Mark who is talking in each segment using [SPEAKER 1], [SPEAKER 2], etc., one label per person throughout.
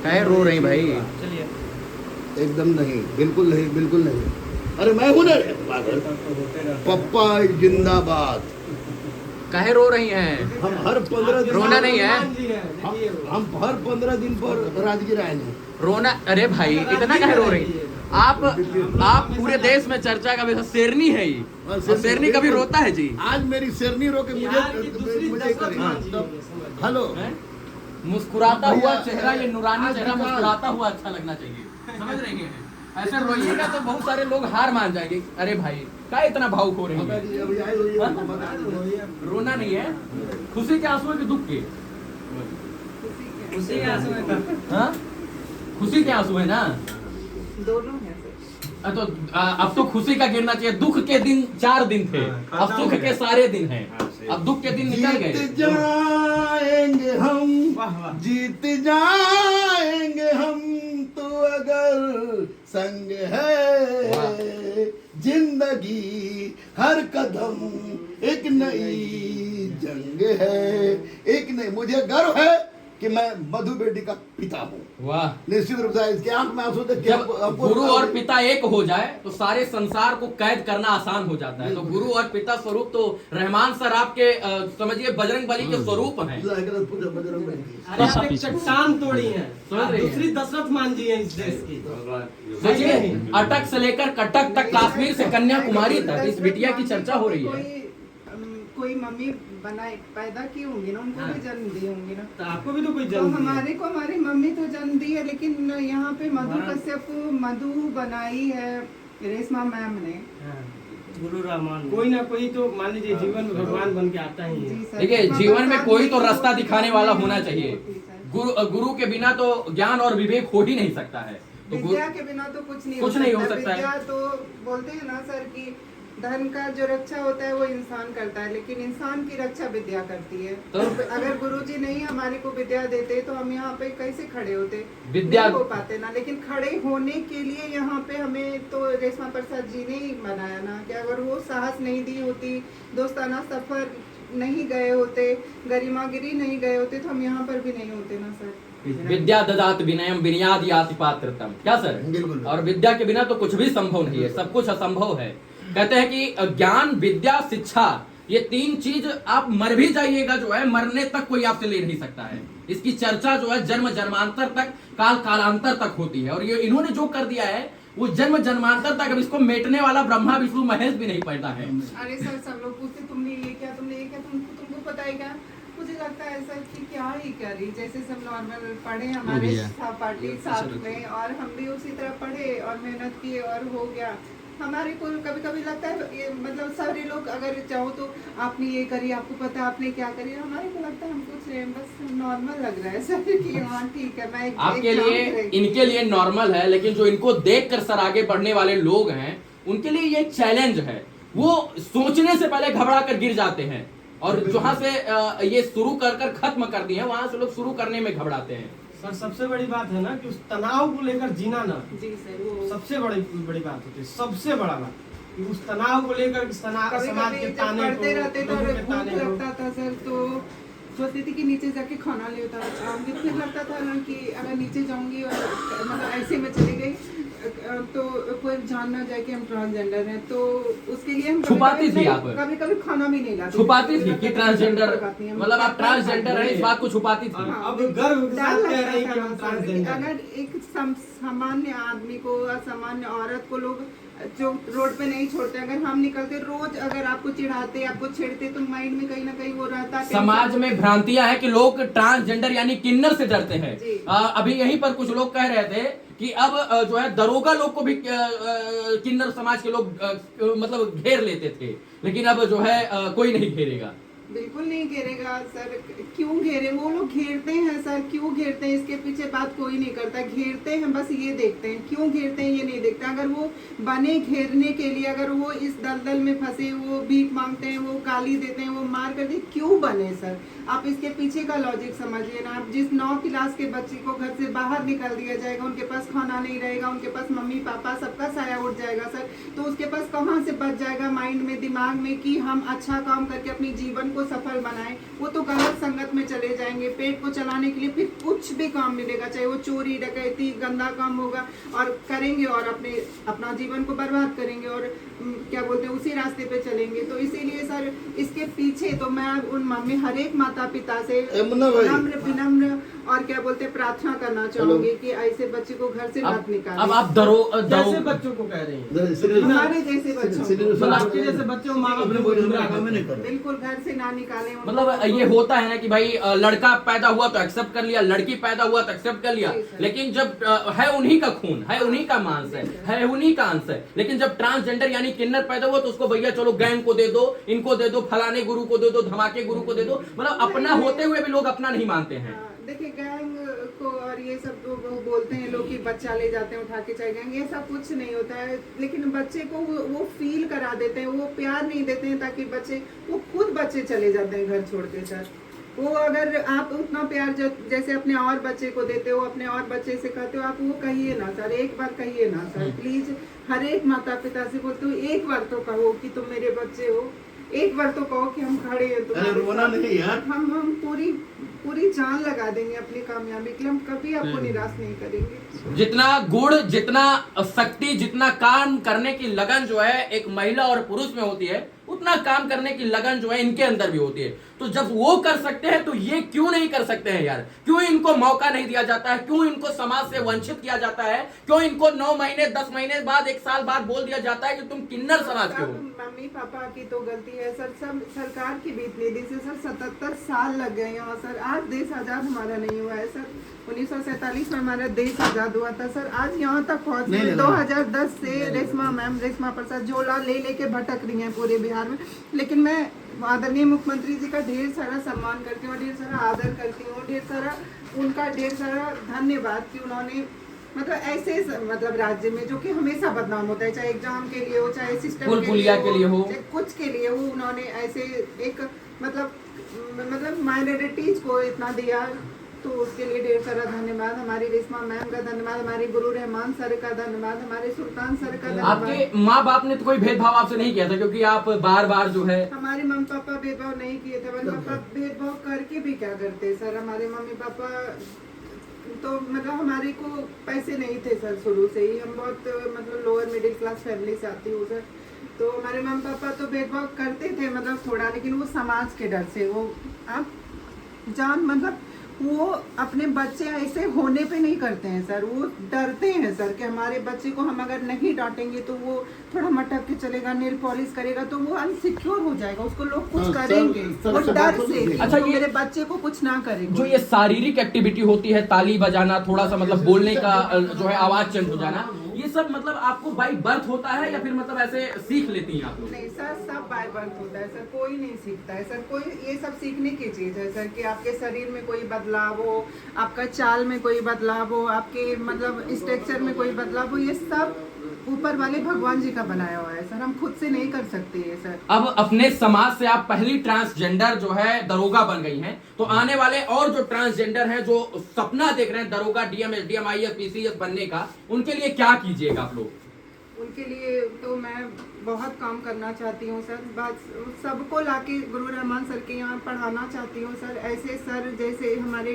[SPEAKER 1] काहे रो रही भाई?
[SPEAKER 2] चलिए।
[SPEAKER 3] एकदम नहीं, बिल्कुल नहीं, बिल्कुल नहीं। अरे मैं हूं ना पागल। पप्पा जिंदाबाद।
[SPEAKER 1] काहे रो रही हैं?
[SPEAKER 3] हम हर 15 दिन
[SPEAKER 1] रोना नहीं है?
[SPEAKER 3] हम हर 15 दिन पर राजगीर आए हैं।
[SPEAKER 1] रोना? अरे भाई इतना काहे रो रही? आप पूरे देश में चर्चा का विषय शेरनी है ये, और शेरनी कभी रोता है जी?
[SPEAKER 3] आज मेरी शेरनी रो के मुझे करी। हेलो,
[SPEAKER 1] मुस्कुराता हुआ चेहरा, ये नूरानी चेहरा मुस्कुराता हुआ अच्छा लगना चाहिए, समझ रही हैं? ऐसे रोइएगा तो बहुत सारे लोग हार मान जाएंगे। अरे भाई क्या इतना भावुक हो रहे हैं? रोना नहीं है? खुशी के आंसू है कि दुख के?
[SPEAKER 2] खुशी के आंसू है।
[SPEAKER 1] हाँ, खुशी के आंसू है ना?
[SPEAKER 4] दोनों हैं सर।
[SPEAKER 1] तो अब तो खुशी का गिरना चाहिए। दुख के दिन 4 दिन थे, अब सुख के सारे दिन हैं। अब दुख के दिन निकल गए।
[SPEAKER 3] जीत जाएंगे हम, जीत जाएंगे हम, तो अगर संग है जिंदगी हर कदम एक नई जंग है। एक नहीं, मुझे गर्व है कि मैं मधु बेटी का पिता हूँ।
[SPEAKER 1] वाह!
[SPEAKER 3] निश्चित रूप से इसके आंख में आंसू देख के
[SPEAKER 1] जब गुरु और पिता एक हो जाए तो सारे संसार को कैद करना आसान हो जाता है। तो गुरु और पिता स्वरूप तो रहमान सर आपके समझिए बजरंग बली के स्वरूप हैं।
[SPEAKER 2] अरे आप एक चट्टान तोड़ी है, दूसरी दशरथ मान जी है इस देश की।
[SPEAKER 1] देखिए, अटक से लेकर कटक तक, कश्मीर से कन्याकुमारी तक इस बिटिया की चर्चा हो रही है।
[SPEAKER 4] कोई मम्मी बनाए पैदा की होंगी ना, उनको भी जन्म दी होंगी ना।
[SPEAKER 2] तो आपको भी तो कोई
[SPEAKER 4] तो
[SPEAKER 2] जन्म
[SPEAKER 4] हमारे को हमारी मम्मी तो जन्म दी है, लेकिन यहाँ पे मधु कश्यप को मधु बनाई है रेशमा मैम ने।
[SPEAKER 2] गुरु रहमान, कोई ना कोई तो मान लीजिए जीवन में भगवान बन के आता ही है।
[SPEAKER 1] देखिए, जीवन में कोई तो रास्ता दिखाने वाला होना चाहिए। गुरु के बिना तो ज्ञान और विवेक हो ही नहीं सकता है। तो
[SPEAKER 4] विद्या के बिना तो कुछ नहीं
[SPEAKER 1] हो सकता है।
[SPEAKER 4] विद्या तो बोलते हैं ना सर कि धन का जो रक्षा होता है वो इंसान करता है, लेकिन इंसान की रक्षा विद्या करती है। तो अगर गुरुजी नहीं हमारे को विद्या देते तो हम यहाँ पे कैसे खड़े होते?
[SPEAKER 1] विद्या
[SPEAKER 4] नहीं हो पाते ना। लेकिन खड़े होने के लिए यहाँ पे हमें तो रेशमा प्रसाद जी ने ही बनाया ना, कि अगर वो साहस नहीं दी होती, दोस्ताना सफर नहीं गए होते, गरिमागिरी नहीं गए होते, तो हम यहाँ पर भी नहीं होते ना सर।
[SPEAKER 1] विद्या ददात विनयम विनयाद याति पात्रतम। क्या सर? और विद्या के बिना तो कुछ भी संभव नहीं है, सब कुछ असंभव है। कहते हैं कि ज्ञान, विद्या, शिक्षा, ये 3 चीज आप मर भी जाइएगा जो है, मरने तक कोई आपसे ले नहीं सकता है। इसकी चर्चा जो है जन्म जन्मांतर तक, काल कालांतर तक होती है। और ये इन्होंने जो कर दिया है वो जन्म जन्मांतर तक, अब इसको मेटने वाला ब्रह्मा विष्णु महेश भी नहीं पैदा है।
[SPEAKER 4] अरे सर, सब लोग पूछते तुमने ये क्या, तुमने ये क्या, तुमको पता है क्या? मुझे लगता है सर कि क्या ही करी, जैसे सब नॉर्मल पढ़े, हमारे पार्टी साथ में, और हम भी उसी तरह पढ़े और मेहनत किए और हो गया। हमारे को कभी कभी लगता है ये, मतलब सारे लोग अगर चाहो तो आपने ये करी, आपको पता है आपने क्या करी, हमारे को लगता है हम कुछ बस नॉर्मल लग रहा है सर कि हाँ ठीक है। मैं
[SPEAKER 1] आपके लिए, इनके लिए नॉर्मल है, लेकिन जो इनको देखकर सर आगे बढ़ने वाले लोग हैं उनके लिए ये चैलेंज है। वो सोचने से पहले घबरा कर गिर जाते हैं, और जहाँ से ये शुरू कर खत्म कर दिए हैं वहां से लोग शुरू करने में घबराते हैं।
[SPEAKER 2] सर सबसे बड़ी बात है ना कि उस तनाव को लेकर जीना ना,
[SPEAKER 4] जी सर, वो
[SPEAKER 2] सबसे बड़ी बात होती है। सबसे बड़ा बात कि उस तनाव को लेकर समाज के ताने को,
[SPEAKER 4] पढ़ते रहते थे और
[SPEAKER 2] लोगों के
[SPEAKER 4] भूख
[SPEAKER 2] ताने को।
[SPEAKER 4] लगता था सर, तो सोचती थी कि नीचे जाके खाना ले उतारूंगी। फिर लगता था ना कि अगर नीचे जाऊंगी और मतलब ऐसे में चली गई तो कोई जान ना जाए कि हम ट्रांसजेंडर हैं, तो उसके लिए हम
[SPEAKER 1] छुपाती थी आप?
[SPEAKER 4] कभी कभी खाना भी नहीं लाती,
[SPEAKER 1] छुपाती थी कि ट्रांसजेंडर, मतलब आप ट्रांसजेंडर हैं, इस बात को छुपाती थी?
[SPEAKER 2] अब गर्व के साथ कह रही हैं कि हम ट्रांसजेंडर हैं।
[SPEAKER 4] अगर एक सामान्य आदमी को या सामान्य औरत को लोग जो रोड पे नहीं छोड़ते, अगर हम निकलते रोज, अगर आपको चिढ़ाते, आपको छेड़ते, तो माइंड में कहीं ना कहीं वो रहता है।
[SPEAKER 1] समाज में भ्रांतियां हैं कि लोग ट्रांसजेंडर यानी किन्नर से डरते हैं। अभी यहीं पर कुछ लोग कह रहे थे कि अब जो है दरोगा लोग को भी किन्नर समाज के लोग मतलब घेर लेते थे, लेकिन अब जो है कोई नहीं घेरेगा।
[SPEAKER 4] बिल्कुल नहीं घेरेगा सर। क्यों घेरे? वो लोग घेरते हैं सर, क्यों घेरते हैं इसके पीछे बात कोई नहीं करता। घेरते हैं बस ये देखते हैं, क्यों घेरते हैं ये नहीं देखते। अगर वो बने घेरने के लिए, अगर वो इस दलदल में फंसे, वो भीख मांगते हैं, वो गाली देते हैं, वो मार करते, क्यों बने सर? आप इसके पीछे का लॉजिक समझिए ना। आप जिस 9 क्लास के बच्चे को घर से बाहर निकाल दिया जाएगा, उनके पास खाना नहीं रहेगा, उनके पास मम्मी पापा सबका साया उठ जाएगा सर, तो उसके पास कहाँ से बच जाएगा माइंड में, दिमाग में कि हम अच्छा काम करके अपनी जीवन उनको सफल बनाए। वो तो गलत संगत में चले जाएंगे, पेट को चलाने के लिए फिर कुछ भी काम मिलेगा, चाहे वो चोरी डकैती गंदा काम होगा और करेंगे और अपना जीवन को बर्बाद करेंगे और क्या बोलते हैं उसी रास्ते पे चलेंगे। तो इसीलिए सर इसके पीछे तो मैं उन मम्मी हर एक माता पिता से नम्र विनम्र और क्या बोलते हैं प्रार्थना करना चाहूंगी कि ऐसे बच्चे को घर से मत निकालें।
[SPEAKER 1] अब आप
[SPEAKER 2] जैसे बच्चों को कह रही हैं,
[SPEAKER 4] हमारे जैसे बच्चों
[SPEAKER 2] आपके जैसे बच्चों माँ बाप
[SPEAKER 4] बिल्कुल घर से ना निकालें।
[SPEAKER 1] मतलब ये होता है ना कि भाई लड़का पैदा हुआ तो एक्सेप्ट कर लिया, लड़की पैदा हुआ तो एक्सेप्ट कर लिया, लेकिन जब है उन्हीं का खून है, उन्हीं का मांस है उन्हीं का अंश है, लेकिन जब ट्रांसजेंडर यानी किन्नर पैदा हुआ तो उसको भैया चलो गैंग को दे दो, इनको दे दो, फलाने गुरु को दे दो, धमाके गुरु को दे दो। मतलब अपना होते हुए भी लोग अपना नहीं मानते हैं।
[SPEAKER 4] देखिए गैंग को और ये सब तो वो बोलते हैं लोग कि बच्चा ले जाते हैं उठा के चाहे गैंग, ये सब कुछ नहीं होता है, लेकिन बच्चे को वो फील करा देते हैं, वो प्यार नहीं देते हैं ताकि वो खुद बच्चे चले जाते हैं घर छोड़ के सर। वो अगर आप उतना प्यार जैसे अपने और बच्चे को देते हो, अपने और बच्चे से कहते हो, आप वो कहिए ना सर, एक बार कहिए ना सर प्लीज। हर एक माता पिता से बोलते हो एक बार तो कहो कि तुम मेरे बच्चे हो, एक बार तो कहो कि हम खड़े हैं तुम्हारे
[SPEAKER 3] नहीं यार,
[SPEAKER 4] हम पूरी जान लगा देंगे अपनी कामयाबी के लिए, हम कभी आपको निराश नहीं करेंगे।
[SPEAKER 1] जितना गुण, जितना शक्ति, जितना काम करने की लगन जो है एक महिला और पुरुष में होती है, उतना काम करने की लगन जो है इनके अंदर भी होती है। तो जब वो कर सकते हैं तो ये क्यों नहीं कर सकते हैं यार? क्यों इनको मौका नहीं दिया जाता है? क्यों इनको समाज से वंचित किया जाता है? क्यों इनको 9 महीने 10 महीने बाद 1 साल बाद बोल दिया जाता है कि तुम किन्नर समाज के हो?
[SPEAKER 4] मम्मी पापा की तो गलती है सर, सब सरकार की बीत निधि से सर 77 साल लग गए यहाँ सर। आज देश आजाद हमारा नहीं हुआ है सर, 1947 में हमारा देश आजाद हुआ था सर। आज यहाँ तक पहुँचे 2010 से रेशमा प्रसाद झोला ले लेके भटक रही हैं पूरे बिहार में। लेकिन मैं आदरणीय मुख्यमंत्री जी का ढेर सारा सम्मान करती हूँ, ढेर सारा आदर करती हूँ, उनका ढेर सारा धन्यवाद कि उन्होंने मतलब ऐसे मतलब राज्य में जो कि हमेशा बदनाम होता है, चाहे एग्जाम के लिए हो, चाहे सिस्टम के लिए हो, चाहे कुछ के लिए हो, उन्होंने ऐसे एक मतलब माइनॉरिटीज को इतना दिया, तो उसके लिए ढेर सारा धन्यवाद। हमारी रेशमा मैम का धन्यवाद, हमारे गुरु रहमान सर का धन्यवाद, हमारे सुल्तान सर का धन्यवाद।
[SPEAKER 1] आपके माँ बाप ने तो कोई भेदभाव आपसे नहीं किया था, क्योंकि आप बार बार जो है
[SPEAKER 4] हमारे मम्मी पापा भेदभाव नहीं किए थे। मम्मी पापा भेदभाव करके भी क्या करते सर? हमारे मम्मी पापा तो मतलब हमारे को पैसे नहीं थे सर, शुरू से ही हम बहुत मतलब लोअर मिडिल क्लास फैमिली से आती हूँ सर। तो हमारे मम्मी पापा तो भेदभाव करते थे मतलब थोड़ा, लेकिन वो समाज के डर से, वो आप मतलब वो अपने बच्चे ऐसे होने पे नहीं करते हैं सर, वो डरते हैं सर कि हमारे बच्चे को हम अगर नहीं डांटेंगे तो वो थोड़ा मटक के चलेगा, नेल पॉलिश करेगा तो वो अनसिक्योर हो जाएगा, उसको लोग कुछ करेंगे वो डर से। अच्छा, ये मेरे बच्चे को कुछ ना करेंगे।
[SPEAKER 1] जो ये शारीरिक एक्टिविटी होती है, ताली बजाना, थोड़ा सा मतलब बोलने का जो है आवाज चेंज हो जाना, ये सब मतलब आपको बाय बर्थ होता है या फिर मतलब ऐसे सीख लेती हैं आप लोग?
[SPEAKER 4] नहीं सर, सब बाय बर्थ होता है सर, कोई नहीं सीखता है सर, कोई ये सब सीखने की चीज है सर कि आपके शरीर में कोई बदलाव हो, आपका चाल में कोई बदलाव हो, आपके मतलब स्ट्रक्चर में कोई बदलाव हो, ये सब ऊपर वाले भगवान जी का बनाया हुआ है सर, हम खुद से नहीं कर सकते ये सर।
[SPEAKER 1] अब अपने समाज से आप पहली ट्रांसजेंडर जो है दरोगा बन गई हैं, तो आने वाले और जो ट्रांसजेंडर हैं जो सपना देख रहे हैं दरोगा, डीएम, एसडीएम, आईएएस, पीसीएस बनने का, उनके लिए क्या कीजिएगा आप लोग?
[SPEAKER 4] उनके लिए तो मैं बहुत काम करना चाहती हूँ सर, बस सबको लाके गुरु रहमान सर के यहाँ पढ़ाना चाहती हूँ सर। ऐसे सर जैसे हमारे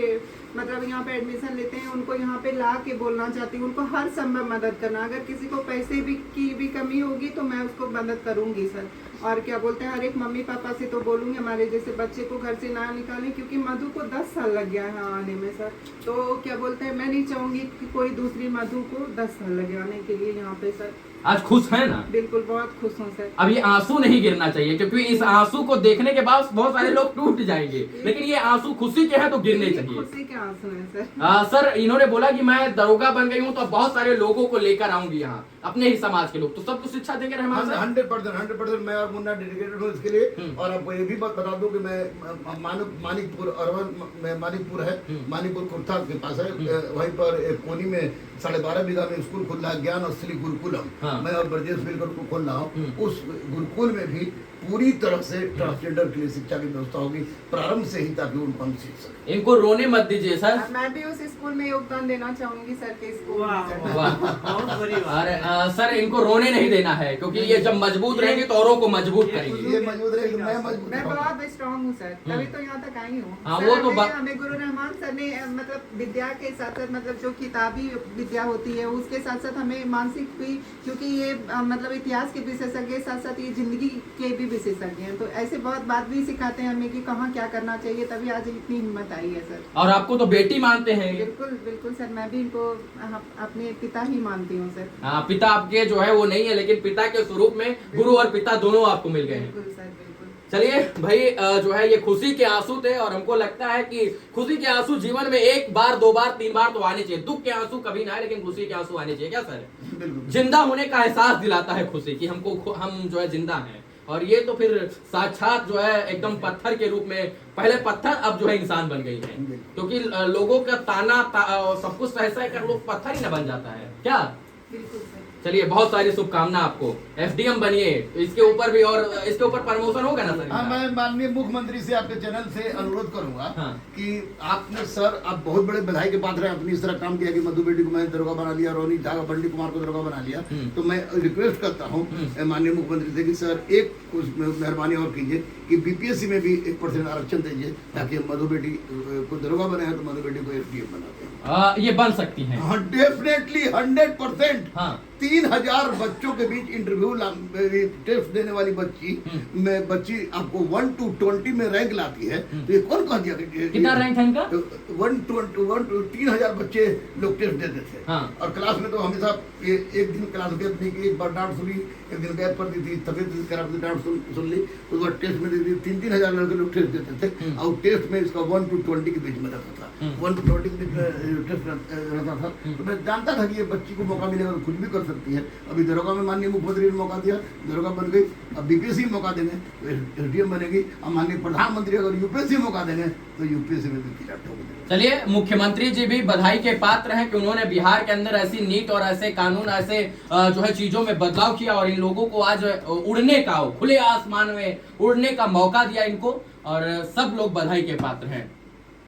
[SPEAKER 4] मतलब यहाँ पे एडमिशन लेते हैं, उनको यहाँ पे ला के बोलना चाहती हूँ, उनको हर संभव मदद करना। अगर किसी को पैसे की भी कमी होगी तो मैं उसको मदद करूँगी सर। और क्या बोलते हैं, हर एक मम्मी पापा से तो बोलूँगी हमारे जैसे बच्चे को घर से ना निकालें, क्योंकि मधु को 10 साल लग गया है यहाँ आने में सर। तो क्या बोलते हैं, मैं नहीं चाहूँगी कि कोई दूसरी मधु को 10 साल लगे आने के लिए यहाँ पे सर।
[SPEAKER 1] आज खुश है ना?
[SPEAKER 4] बिल्कुल, बहुत खुश हूँ सर।
[SPEAKER 1] अब ये आंसू नहीं गिरना चाहिए, क्योंकि इस आंसू को देखने के बाद बहुत सारे लोग टूट जाएंगे, लेकिन ये आंसू खुशी के हैं तो गिरने चाहिए।
[SPEAKER 4] खुशी के आंसू हैं सर।
[SPEAKER 1] सर इन्होंने बोला कि मैं दरोगा बन गई हूँ तो बहुत सारे लोगों को लेकर आऊंगी यहाँ, अपने ही समाज के लोग, तो सबको शिक्षा देंगे रहमान सर?
[SPEAKER 3] 100% मैं और मुन्ना डेडिकेटेड हूँ इसके लिए। और आपको ये भी बात बता दूं कि मैं मानिकपुर अर्बन में मानिकपुर है, मानिकपुर कुर्था के पास है, वहीं पर एक कोनी में 12.5 बीघा में स्कूल खुल रहा है, ज्ञान और श्री गुरुकुलम। मैं और ब्रजेश मिलकर को खोल रहा हूँ। उस गुरुकुल में भी पूरी तरह से ट्रांसजेंडर के लिए शिक्षा की व्यवस्था होगी प्रारंभ से ही, ताकि उनको हम सीख सकें।
[SPEAKER 1] इनको रोने मत दीजिए सर।
[SPEAKER 4] मैं भी उस स्कूल में योगदान देना चाहूंगी सर के स्कूल में।
[SPEAKER 1] वाह,
[SPEAKER 2] बहुत बड़ी बात
[SPEAKER 1] अरे
[SPEAKER 2] है।
[SPEAKER 1] सर इनको रोने नहीं देना है, क्योंकि ये जब मजबूत रहेंगे तो औरों को मजबूत करेंगी।
[SPEAKER 3] ये मजबूत रहेगी, मैं मजबूत
[SPEAKER 4] मैं
[SPEAKER 3] रहूंगा।
[SPEAKER 4] बहुत स्ट्रांग हूँ सर, तभी तो यहाँ तक आई हूँ।
[SPEAKER 1] हाँ,
[SPEAKER 4] सर,
[SPEAKER 1] वो तो
[SPEAKER 4] हमें गुरु रहमान सर ने मतलब विद्या के साथ साथ मतलब जो किताबी विद्या होती है उसके साथ साथ हमें मानसिक भी, क्योंकि ये मतलब इतिहास के विशेषज्ञ साथ साथ ये जिंदगी के भी विशेषज्ञ हैं, तो ऐसे बहुत बात भी सिखाते हैं हमें कि कहाँ क्या करना चाहिए, तभी आज इतनी हिम्मत आई है सर।
[SPEAKER 1] और आपको तो बेटी मानते हैं ये।
[SPEAKER 4] बिल्कुल बिल्कुल सर, मैं भी इनको अपने पिता ही मानती हूँ सर।
[SPEAKER 1] हाँ, पिता आपके जो है वो नहीं है, लेकिन पिता के स्वरूप में गुरु और पिता दोनों आपको मिल गए हैं।
[SPEAKER 4] बिल्कुल सर, बिल्कुल।
[SPEAKER 1] चलिए भाई, जो है ये खुशी के आंसू थे, और हमको लगता है कि खुशी के आंसू जीवन में एक बार, दो बार, तीन बार तो आने चाहिए। दुख के आंसू कभी ना आए, लेकिन खुशी के आंसू आने चाहिए। क्या सर?
[SPEAKER 3] बिल्कुल।
[SPEAKER 1] जिंदा होने का एहसास दिलाता है खुशी, कि हम जो है जिंदा हैं। और ये तो फिर साक्षात जो है एकदम पत्थर के रूप में, पहले पत्थर अब जो है इंसान बन गई है, क्योंकि लोगों का ताना सब कुछ ऐसा है कि लोग पत्थर ही ना बन जाता है। क्या?
[SPEAKER 4] बिल्कुल सर।
[SPEAKER 1] चलिए, बहुत सारी शुभकामना आपको। एसडीएम बनिए, तो इसके ऊपर भी, और इसके ऊपर प्रमोशन होगा ना सर?
[SPEAKER 3] हाँ, मैं माननीय मुख्यमंत्री से आपके चैनल से अनुरोध करूंगा
[SPEAKER 1] हाँ।
[SPEAKER 3] कि आपने सर, आप बहुत बड़े बधाई के पात्र हैं। आपने इस तरह काम किया कि मधु बेटी को मैंने दरोगा बना लिया, रोनी झा, बंडी कुमार को दरोगा बना लिया। तो मैं रिक्वेस्ट करता हूँ माननीय मुख्यमंत्री से कि सर एक कुछ मेहरबानी और कीजिए कि बीपीएससी में भी 1% आरक्षण दीजिए, ताकि हम मधु बेटी को दरोगा बनाए तो मधु बेटी को एसडीएम बनाते हैं।
[SPEAKER 1] ये बन सकती हैं।
[SPEAKER 3] हाँ, डेफिनेटली 100%।
[SPEAKER 1] हाँ।
[SPEAKER 3] 3000 बच्चों के बीच इंटरव्यू टेस्ट देने वाली बच्ची आपको 1 to 20 में रैंक लाती है, तो ये कौन कह दिया?
[SPEAKER 1] कितना रैंक है इनका?
[SPEAKER 3] 3000 बच्चे लोग टेस्ट देते थे।
[SPEAKER 1] हाँ।
[SPEAKER 3] और क्लास में तो हमेशा एक दिन क्लास गैप नहीं की, एक बार डांट सुनी, एक दिन गैप पर दी थी, तबियत खराब थी, डांट सुन ली, तो उसके बाद टेस्ट में दी थी। 3-3 हजार लड़के लोग टेस्ट देते थे, और टेस्ट में इसका 1 to 20 के बीच में रहता था। 1 to 20 के बीच में टेस्ट रहता था। तो मैं जानता था कि ये बच्ची को मौका मिलेगा तो कुछ भी कर सकती है। अभी दरोगा में माननीय मुख्यमंत्री ने मौका दिया, दरोगा बन गई। अब बीपीएससी मौका देंगे तो एसडीएम बनेगी। अब माननीय प्रधानमंत्री अगर यूपीएससी मौका देंगे तो यूपीएससी में भी खिलाफ होगी।
[SPEAKER 1] चलिए, मुख्यमंत्री जी भी बधाई के पात्र हैं कि उन्होंने बिहार के अंदर ऐसी नीट और ऐसे कानून, ऐसे जो है चीजों में बदलाव किया, और इन लोगों को आज उड़ने का, खुले आसमान में उड़ने का मौका दिया इनको, और सब लोग बधाई के पात्र हैं।